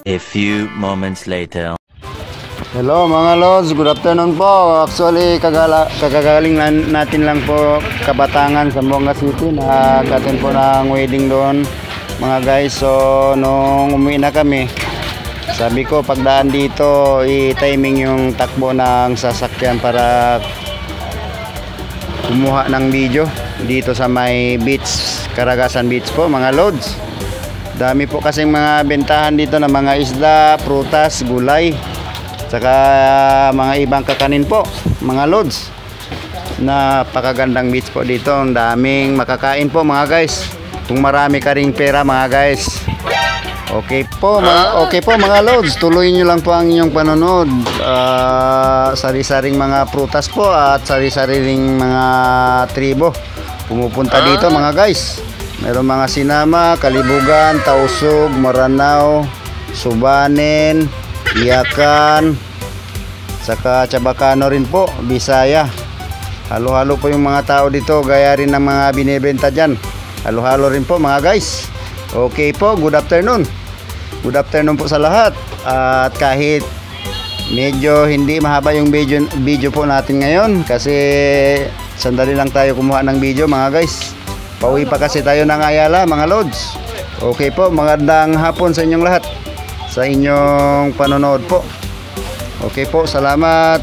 A few moments later. Hello mga lods, good afternoon po. Actually kagagaling natin lang po Kabatangan, Zamboanga City. Nag-attend po ng wedding doon mga guys. So nung umuwi na kami, sabi ko pagdaan dito i-timing yung takbo ng sasakyan para kumuha ng video dito sa may beach, Karagasan Beach po mga lods. Dami po kasing mga bentahan dito ng mga isda, prutas, gulay, saka mga ibang kakanin po mga lods. Napakagandang beach po dito. Ang daming makakain po mga guys, kung marami ka ring pera mga guys. Okay po mga lods, tuloy nyo lang po ang inyong panonood. Sari-saring mga prutas po at sari-saring mga tribo pumupunta dito mga guys. Meron mga Sinama, Kalibugan, Tausug, Maranao, Subanen, Iyakan, saka Chabacano rin po, Bisaya. Halo-halo po yung mga tao dito, gaya rin ng mga binibenta dyan. Halo-halo rin po mga guys. Okay po, good afternoon. Good afternoon po sa lahat. At kahit medyo hindi mahaba yung video po natin ngayon, kasi sandali lang tayo kumuha ng video mga guys. Pauwi pa kasi tayo ng Ayala mga lods. Okay po, magandang hapon sa inyong lahat, sa inyong panonood po. Okay po, salamat.